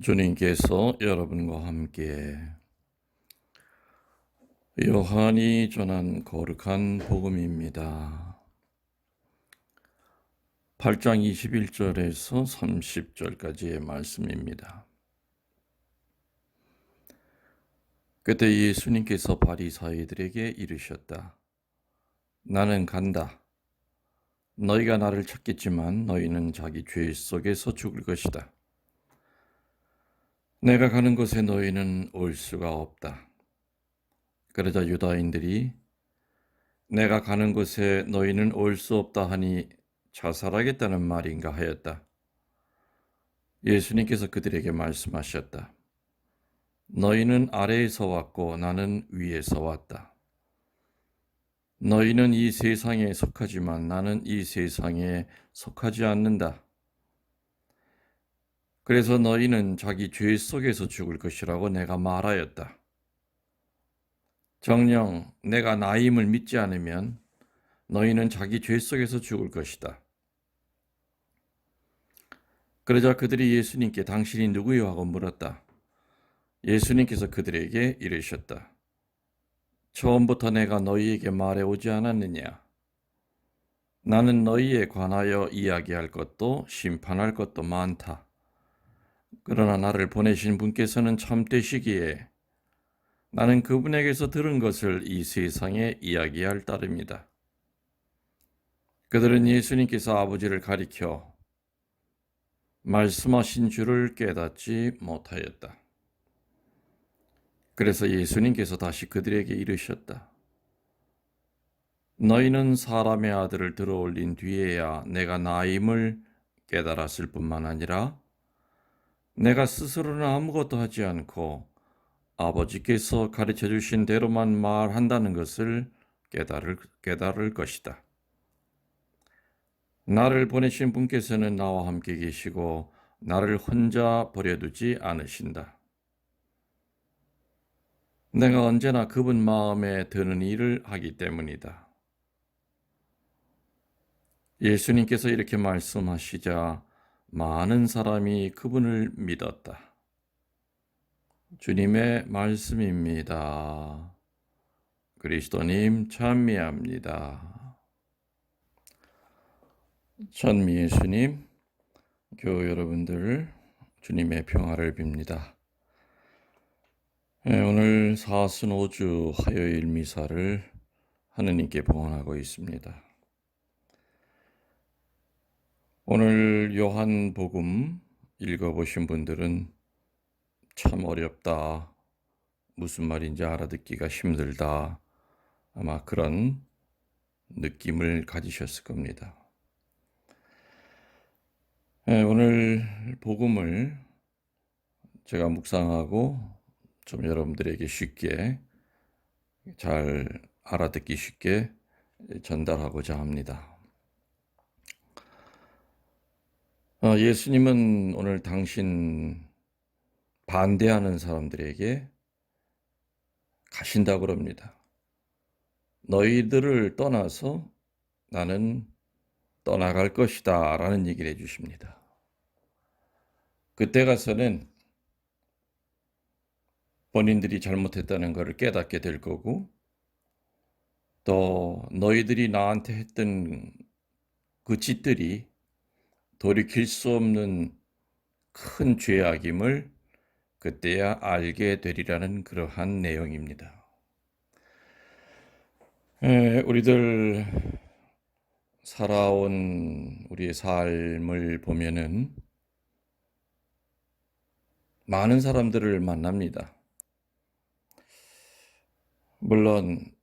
주님께서 여러분과 함께 요한이 전한 거룩한 복음입니다. 8장 21절에서 30절까지의 말씀입니다. 그때 예수님께서 바리사이들에게 이르셨다. 나는 간다. 너희가 나를 찾겠지만 너희는 자기 죄 속에서 죽을 것이다. 내가 가는 곳에 너희는 올 수가 없다. 그러자 유다인들이 내가 가는 곳에 너희는 올 수 없다 하니 자살하겠다는 말인가 하였다. 예수님께서 그들에게 말씀하셨다. 너희는 아래에서 왔고 나는 위에서 왔다. 너희는 이 세상에 속하지만 나는 이 세상에 속하지 않는다. 그래서 너희는 자기 죄 속에서 죽을 것이라고 내가 말하였다. 정녕 내가 나임을 믿지 않으면 너희는 자기 죄 속에서 죽을 것이다. 그러자 그들이 예수님께 당신이 누구요? 하고 물었다. 예수님께서 그들에게 이르셨다. 처음부터 내가 너희에게 말해오지 않았느냐? 나는 너희에 관하여 이야기할 것도 심판할 것도 많다. 그러나 나를 보내신 분께서는 참되시기에 나는 그분에게서 들은 것을 이 세상에 이야기할 따름이다. 그들은 예수님께서 아버지를 가리켜 말씀하신 줄을 깨닫지 못하였다. 그래서 예수님께서 다시 그들에게 이르셨다. 너희는 사람의 아들을 들어올린 뒤에야 내가 나임을 깨달았을 뿐만 아니라 내가 스스로는 아무것도 하지 않고 아버지께서 가르쳐 주신 대로만 말한다는 것을 깨달을 것이다. 나를 보내신 분께서는 나와 함께 계시고 나를 혼자 버려두지 않으신다. 내가 언제나 그분 마음에 드는 일을 하기 때문이다. 예수님께서 이렇게 말씀하시자 많은 사람이 그분을 믿었다. 주님의 말씀입니다. 그리스도님 찬미합니다. 찬미 예수님, 교우 여러분들 주님의 평화를 빕니다. 오늘 사순 5주 화요일 미사를 하느님께 봉헌하고 있습니다. 오늘 요한복음 읽어보신 분들은 참 어렵다, 무슨 말인지 알아듣기가 힘들다, 아마 그런 느낌을 가지셨을 겁니다. 오늘 복음을 제가 묵상하고 좀 여러분들에게 쉽게 잘 알아듣기 쉽게 전달하고자 합니다. 예수님은 오늘 당신 반대하는 사람들에게 가신다고 그럽니다. 너희들을 떠나서 나는 떠나갈 것이다 라는 얘기를 해주십니다. 그때 가서는 본인들이 잘못했다는 것을 깨닫게 될 거고, 또 너희들이 나한테 했던 그 짓들이 돌이킬 수 없는 큰 죄악임을 그때야 알게 되리라는 그러한 내용입니다. 우리들 살아온 우리의 삶을 보면은 많은 사람들을 만납니다. 물론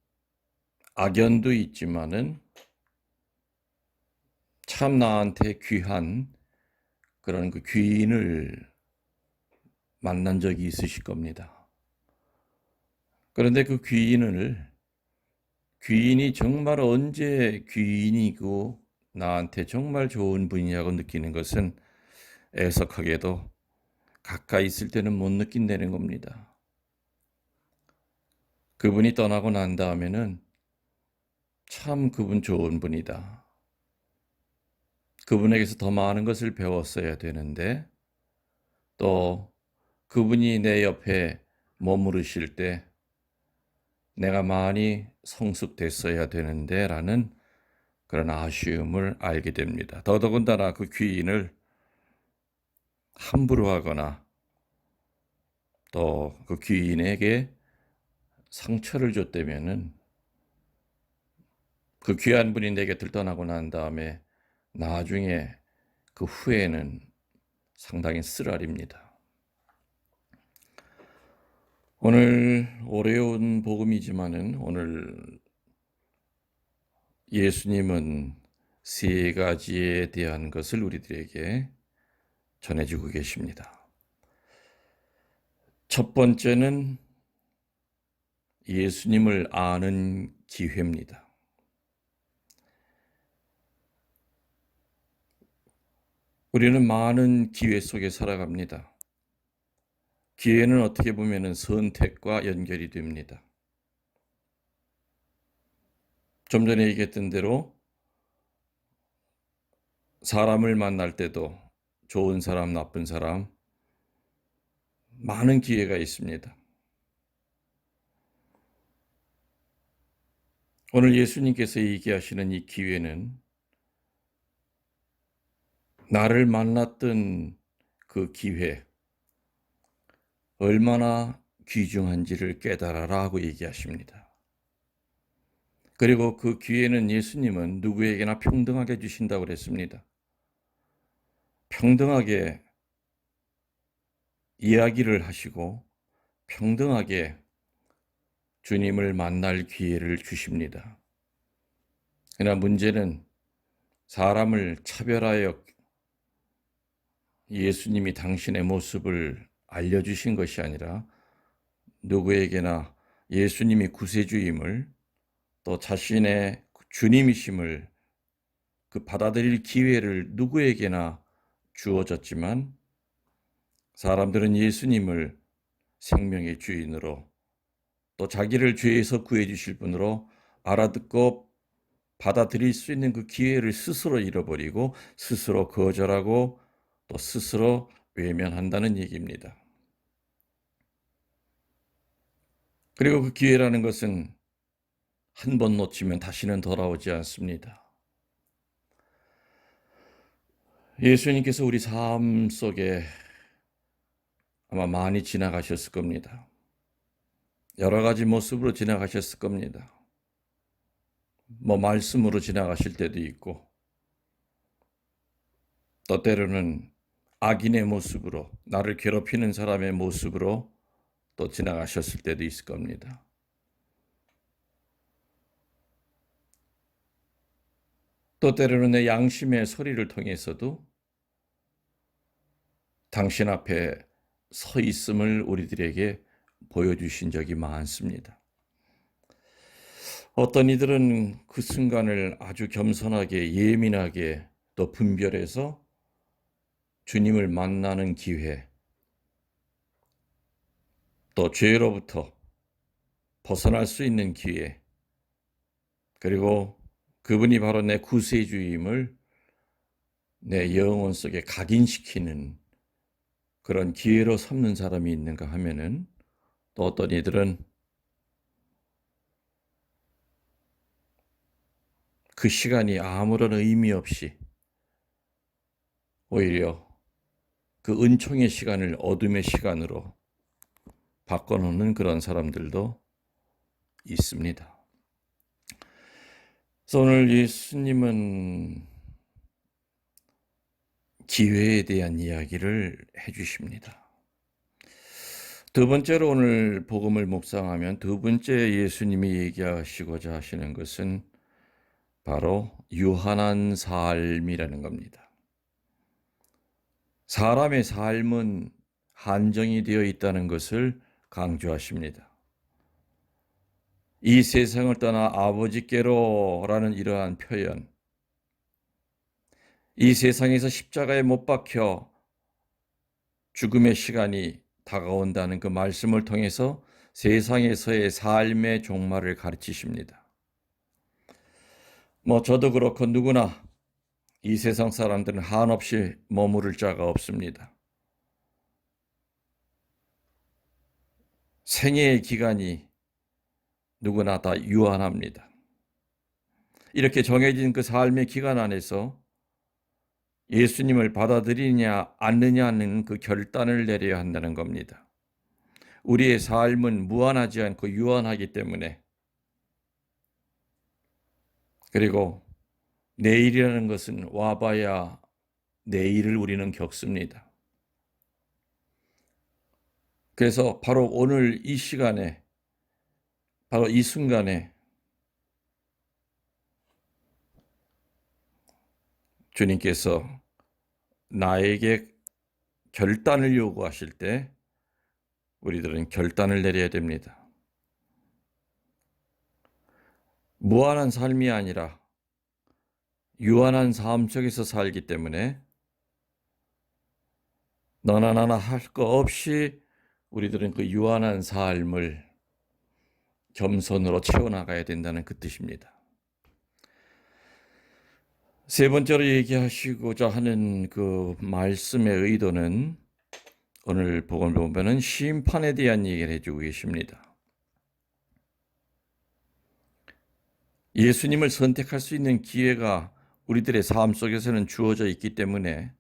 악연도 있지만은 참 나한테 귀한 그런 그 귀인을 만난 적이 있으실 겁니다. 그런데 그 귀인이 정말 언제 귀인이고 나한테 정말 좋은 분이라고 느끼는 것은 애석하게도 가까이 있을 때는 못 느낀다는 겁니다. 그분이 떠나고 난 다음에는 참 그분 좋은 분이다. 그분에게서 더 많은 것을 배웠어야 되는데 또 그분이 내 옆에 머무르실 때 내가 많이 성숙됐어야 되는데 라는 그런 아쉬움을 알게 됩니다. 더더군다나 그 귀인을 함부로 하거나 또 그 귀인에게 상처를 줬다면은 그 귀한 분이 내 곁을 떠나고 난 다음에 나중에 그 후회는 상당히 쓰라립니다. 오늘 어려운 복음이지만은 오늘 예수님은 세 가지에 대한 것을 우리들에게 전해주고 계십니다. 첫 번째는 예수님을 아는 기회입니다. 우리는 많은 기회 속에 살아갑니다. 기회는 어떻게 보면 선택과 연결이 됩니다. 좀 전에 얘기했던 대로 사람을 만날 때도 좋은 사람, 나쁜 사람, 많은 기회가 있습니다. 오늘 예수님께서 얘기하시는 이 기회는 나를 만났던 그 기회, 얼마나 귀중한지를 깨달아라 하고 얘기하십니다. 그리고 그 기회는 예수님은 누구에게나 평등하게 주신다고 그랬습니다. 평등하게 이야기를 하시고 평등하게 주님을 만날 기회를 주십니다. 그러나 문제는 사람을 차별하여 예수님이 당신의 모습을 알려주신 것이 아니라 누구에게나 예수님이 구세주임을 또 자신의 주님이심을 그 받아들일 기회를 누구에게나 주어졌지만 사람들은 예수님을 생명의 주인으로 또 자기를 죄에서 구해주실 분으로 알아듣고 받아들일 수 있는 그 기회를 스스로 잃어버리고 스스로 거절하고 또 스스로 외면한다는 얘기입니다. 그리고 그 기회라는 것은 한 번 놓치면 다시는 돌아오지 않습니다. 예수님께서 우리 삶 속에 아마 많이 지나가셨을 겁니다. 여러 가지 모습으로 지나가셨을 겁니다. 말씀으로 지나가실 때도 있고 또 때로는 악인의 모습으로 나를 괴롭히는 사람의 모습으로 또 지나가셨을 때도 있을 겁니다. 또 때로는 내 양심의 소리를 통해서도 당신 앞에 서 있음을 우리들에게 보여주신 적이 많습니다. 어떤 이들은 그 순간을 아주 겸손하게 예민하게 또 분별해서 주님을 만나는 기회, 또 죄로부터 벗어날 수 있는 기회, 그리고 그분이 바로 내 구세주임을 내 영혼 속에 각인시키는 그런 기회로 삼는 사람이 있는가 하면은 또 어떤 이들은 그 시간이 아무런 의미 없이 오히려 그 은총의 시간을 어둠의 시간으로 바꿔놓는 그런 사람들도 있습니다. 그래서 오늘 예수님은 기회에 대한 이야기를 해주십니다. 두 번째로 오늘 복음을 묵상하면 두 번째 예수님이 얘기하시고자 하시는 것은 바로 유한한 삶이라는 겁니다. 사람의 삶은 한정이 되어 있다는 것을 강조하십니다. 이 세상을 떠나 아버지께로라는 이러한 표현, 이 세상에서 십자가에 못 박혀 죽음의 시간이 다가온다는 그 말씀을 통해서 세상에서의 삶의 종말을 가르치십니다. 저도 그렇고 누구나 이 세상 사람들은 한없이 머무를 자가 없습니다. 생애의 기간이 누구나 다 유한합니다. 이렇게 정해진 그 삶의 기간 안에서 예수님을 받아들이냐 않느냐는 그 결단을 내려야 한다는 겁니다. 우리의 삶은 무한하지 않고 유한하기 때문에, 그리고 내일이라는 것은 와봐야 내일을 우리는 겪습니다. 그래서 바로 오늘 이 시간에, 바로 이 순간에 주님께서 나에게 결단을 요구하실 때 우리들은 결단을 내려야 됩니다. 무한한 삶이 아니라 유한한 삶 속에서 살기 때문에 너나 나나 할 거 없이 우리들은 그 유한한 삶을 겸손으로 채워나가야 된다는 그 뜻입니다. 세 번째로 얘기하시고자 하는 그 말씀의 의도는, 오늘 복음을 보면은 심판에 대한 얘기를 해주고 계십니다. 예수님을 선택할 수 있는 기회가 우리들의 삶 속에서는 주어져 있기 때문에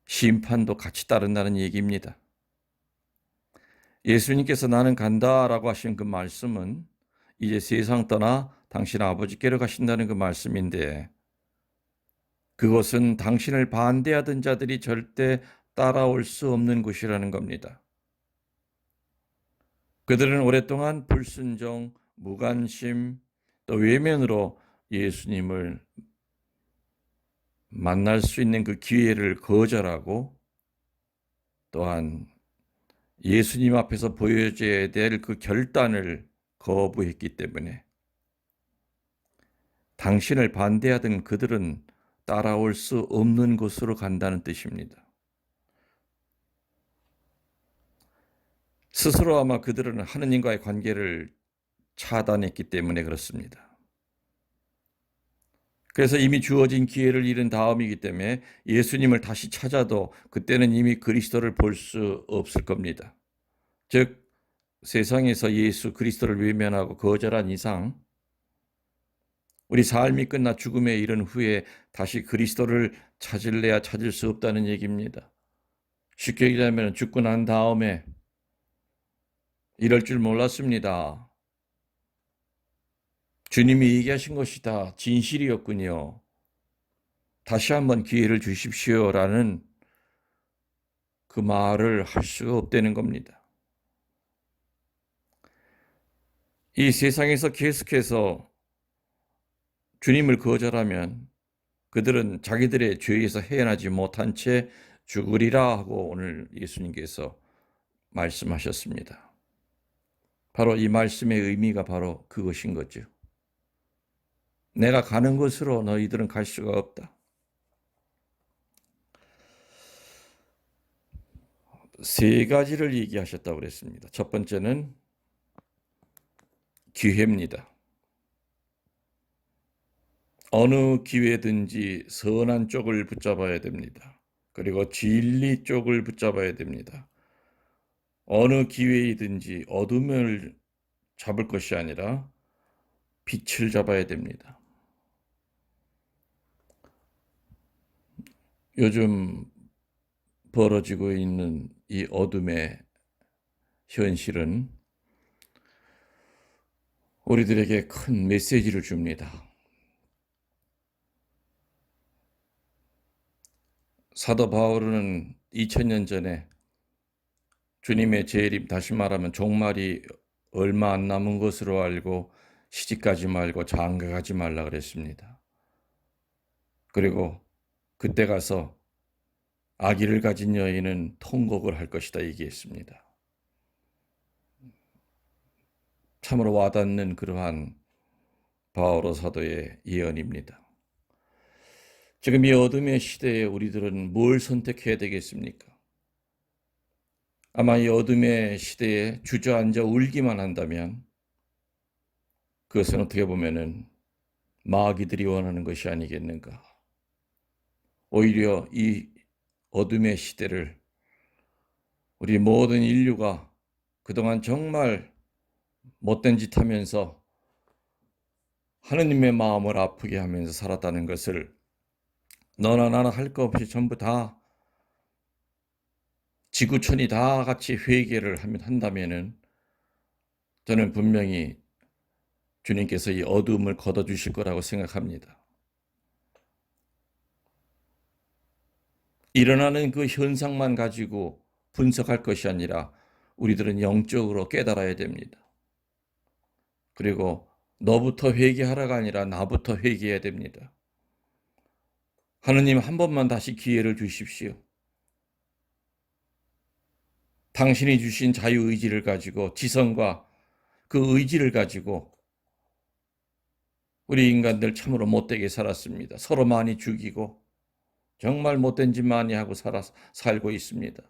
심판도 같이 따른다는 얘기입니다. 예수님께서 나는 간다라고 하신 그 말씀은 이제 세상 떠나 당신 아버지께로 가신다는 그 말씀인데, 그것은 당신을 반대하던 자들이 절대 따라올 수 없는 곳이라는 겁니다. 그들은 오랫동안 불순종, 무관심, 또 외면으로 예수님을 만날 수 있는 그 기회를 거절하고, 또한 예수님 앞에서 보여줘야 될 그 결단을 거부했기 때문에 당신을 반대하던 그들은 따라올 수 없는 곳으로 간다는 뜻입니다. 스스로 아마 그들은 하느님과의 관계를 차단했기 때문에 그렇습니다. 그래서 이미 주어진 기회를 잃은 다음이기 때문에 예수님을 다시 찾아도 그때는 이미 그리스도를 볼 수 없을 겁니다. 즉, 세상에서 예수 그리스도를 외면하고 거절한 이상 우리 삶이 끝나 죽음에 이른 후에 다시 그리스도를 찾을래야 찾을 수 없다는 얘기입니다. 쉽게 얘기하면 죽고 난 다음에 이럴 줄 몰랐습니다. 주님이 얘기하신 것이 다 진실이었군요. 다시 한번 기회를 주십시오라는 그 말을 할 수가 없다는 겁니다. 이 세상에서 계속해서 주님을 거절하면 그들은 자기들의 죄에서 헤어나지 못한 채 죽으리라 하고 오늘 예수님께서 말씀하셨습니다. 바로 이 말씀의 의미가 바로 그것인 거죠. 내가 가는 곳으로 너희들은 갈 수가 없다. 세 가지를 얘기하셨다고 그랬습니다. 첫 번째는 기회입니다. 어느 기회든지 선한 쪽을 붙잡아야 됩니다. 그리고 진리 쪽을 붙잡아야 됩니다. 어느 기회이든지 어둠을 잡을 것이 아니라 빛을 잡아야 됩니다. 요즘 벌어지고 있는 이 어둠의 현실은 우리들에게 큰 메시지를 줍니다. 사도 바울은 2000년 전에 주님의 재림, 다시 말하면 종말이 얼마 안 남은 것으로 알고 시집가지 말고 장가가지 말라 그랬습니다. 그리고 그때 가서 아기를 가진 여인은 통곡을 할 것이다 얘기했습니다. 참으로 와닿는 그러한 바오로 사도의 예언입니다. 지금 이 어둠의 시대에 우리들은 뭘 선택해야 되겠습니까? 아마 이 어둠의 시대에 주저앉아 울기만 한다면 그것은 어떻게 보면은 마귀들이 원하는 것이 아니겠는가. 오히려 이 어둠의 시대를 우리 모든 인류가 그동안 정말 못된 짓 하면서 하느님의 마음을 아프게 하면서 살았다는 것을 너나 나나 할 거 없이 전부 다 지구촌이 다 같이 회개를 한다면은 저는 분명히 주님께서 이 어두움을 걷어주실 거라고 생각합니다. 일어나는 그 현상만 가지고 분석할 것이 아니라 우리들은 영적으로 깨달아야 됩니다. 그리고 너부터 회개하라가 아니라 나부터 회개해야 됩니다. 하느님 한 번만 다시 기회를 주십시오. 당신이 주신 자유의지를 가지고 지성과 그 의지를 가지고 우리 인간들 참으로 못되게 살았습니다. 서로 많이 죽이고 정말 못된 짓 많이 하고 살고 있습니다.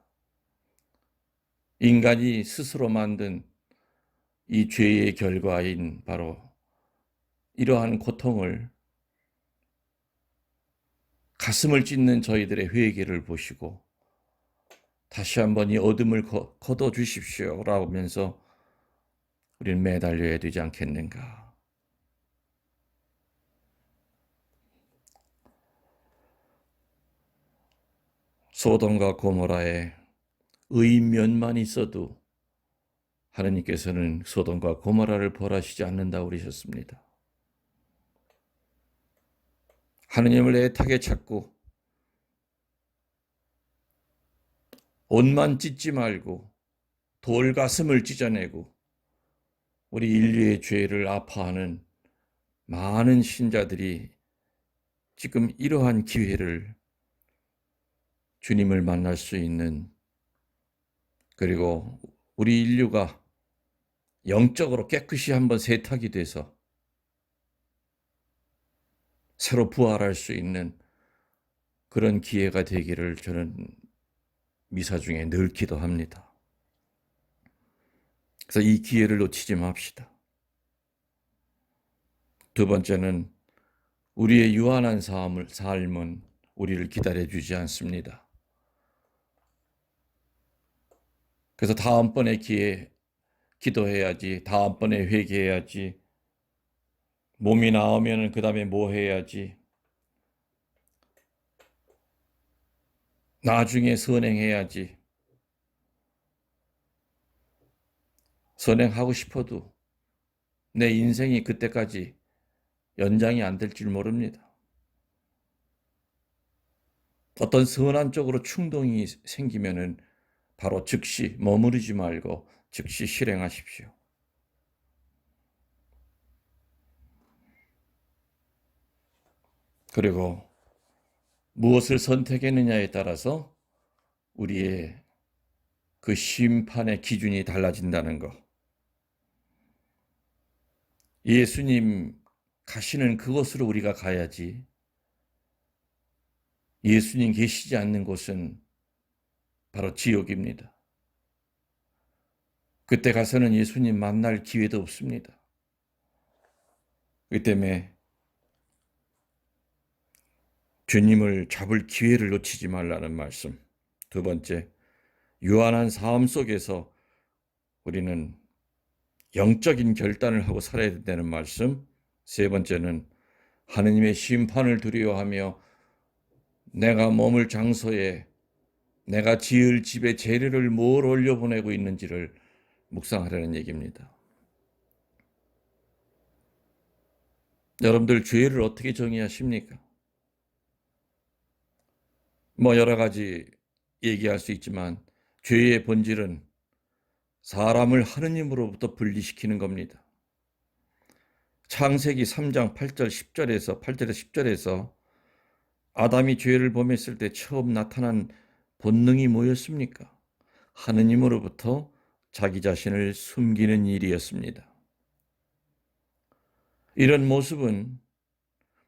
인간이 스스로 만든 이 죄의 결과인 바로 이러한 고통을 가슴을 찢는 저희들의 회개를 보시고 다시 한번 이 어둠을 거둬 주십시오라고 하면서 우리는 매달려야 되지 않겠는가. 소돔과 고모라에 의면만 있어도 하느님께서는 소돔과 고모라를 벌하시지 않는다고 그러셨습니다. 하느님을 애타게 찾고 옷만 찢지 말고 돌가슴을 찢어내고 우리 인류의 죄를 아파하는 많은 신자들이 지금 이러한 기회를 주님을 만날 수 있는, 그리고 우리 인류가 영적으로 깨끗이 한번 세탁이 돼서 새로 부활할 수 있는 그런 기회가 되기를 저는 미사 중에 늘 기도합니다. 그래서 이 기회를 놓치지 맙시다. 두 번째는 우리의 유한한 삶은 우리를 기다려주지 않습니다. 그래서 다음번에 기도해야지, 다음번에 회개해야지, 몸이 나오면 그 다음에 뭐 해야지, 나중에 선행해야지. 선행하고 싶어도 내 인생이 그때까지 연장이 안 될 줄 모릅니다. 어떤 선한 쪽으로 충동이 생기면은 바로 즉시 머무르지 말고 즉시 실행하십시오. 그리고 무엇을 선택했느냐에 따라서 우리의 그 심판의 기준이 달라진다는 것. 예수님 가시는 그곳으로 우리가 가야지, 예수님 계시지 않는 곳은 바로 지옥입니다. 그때 가서는 예수님 만날 기회도 없습니다. 그 때문에 주님을 잡을 기회를 놓치지 말라는 말씀. 두 번째, 유한한 삶 속에서 우리는 영적인 결단을 하고 살아야 된다는 말씀. 세 번째는 하느님의 심판을 두려워하며 내가 머물 장소에, 내가 지을 집에 재료를 뭘 올려보내고 있는지를 묵상하라는 얘기입니다. 여러분들 죄를 어떻게 정의하십니까? 여러 가지 얘기할 수 있지만 죄의 본질은 사람을 하느님으로부터 분리시키는 겁니다. 창세기 3장 8절 10절에서 8절에서 10절에서 아담이 죄를 범했을 때 처음 나타난 본능이 뭐였습니까? 하느님으로부터 자기 자신을 숨기는 일이었습니다. 이런 모습은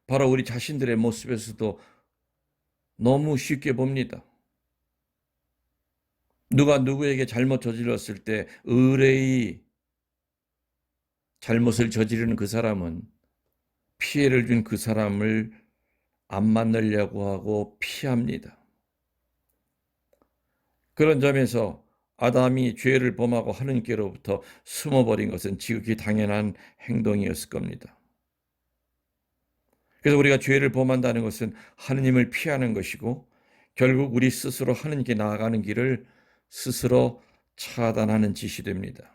바로 우리 자신들의 모습에서도 너무 쉽게 봅니다. 누가 누구에게 잘못 저질렀을 때 의뢰의 잘못을 저지르는 그 사람은 피해를 준 그 사람을 안 만나려고 하고 피합니다. 그런 점에서 아담이 죄를 범하고 하느님께로부터 숨어버린 것은 지극히 당연한 행동이었을 겁니다. 그래서 우리가 죄를 범한다는 것은 하느님을 피하는 것이고 결국 우리 스스로 하느님께 나아가는 길을 스스로 차단하는 짓이 됩니다.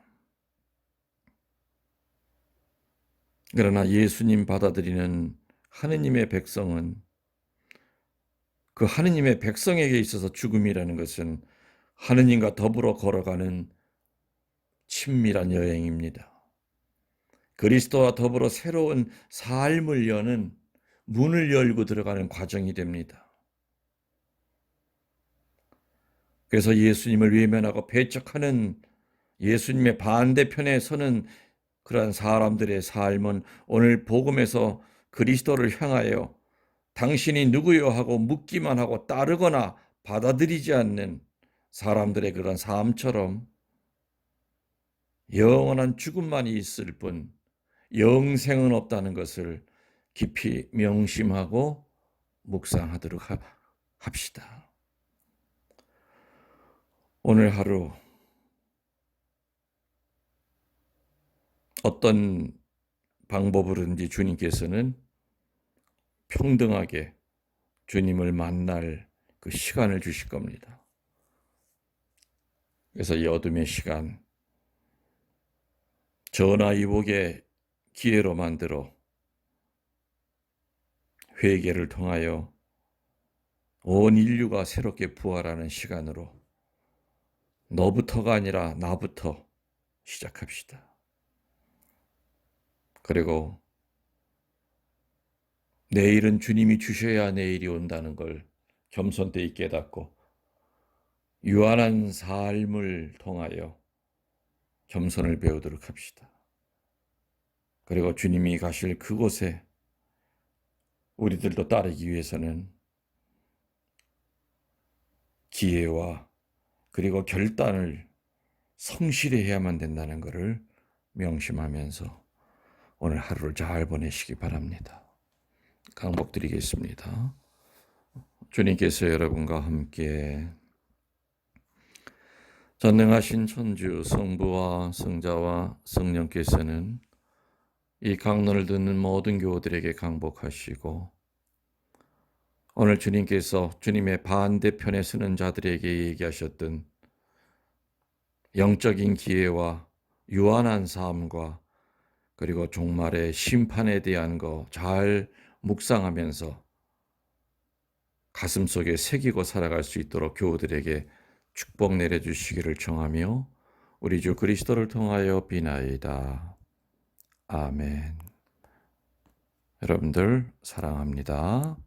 그러나 예수님 받아들이는 하느님의 백성은 그 하느님의 백성에게 있어서 죽음이라는 것은 하느님과 더불어 걸어가는 친밀한 여행입니다. 그리스도와 더불어 새로운 삶을 여는 문을 열고 들어가는 과정이 됩니다. 그래서 예수님을 외면하고 배척하는 예수님의 반대편에 서는 그러한 사람들의 삶은 오늘 복음에서 그리스도를 향하여 당신이 누구요 하고 묻기만 하고 따르거나 받아들이지 않는 사람들의 그런 삶처럼 영원한 죽음만이 있을 뿐 영생은 없다는 것을 깊이 명심하고 묵상하도록 합시다. 오늘 하루 어떤 방법으로든지 주님께서는 평등하게 주님을 만날 그 시간을 주실 겁니다. 그래서 이 어둠의 시간, 전화위복의 기회로 만들어 회개를 통하여 온 인류가 새롭게 부활하는 시간으로 너부터가 아니라 나부터 시작합시다. 그리고 내일은 주님이 주셔야 내일이 온다는 걸 겸손되이 깨닫고 유한한 삶을 통하여 겸손을 배우도록 합시다. 그리고 주님이 가실 그곳에 우리들도 따르기 위해서는 기회와 그리고 결단을 성실히 해야만 된다는 것을 명심하면서 오늘 하루를 잘 보내시기 바랍니다. 강복드리겠습니다. 주님께서 여러분과 함께 전능하신 천주 성부와 성자와 성령께서는 이 강론을 듣는 모든 교우들에게 강복하시고 오늘 주님께서 주님의 반대편에 서는 자들에게 얘기하셨던 영적인 기회와 유한한 삶과 그리고 종말의 심판에 대한 거 잘 묵상하면서 가슴속에 새기고 살아갈 수 있도록 교우들에게 축복 내려주시기를 청하며 우리 주 그리스도를 통하여 비나이다. 아멘. 여러분들 사랑합니다.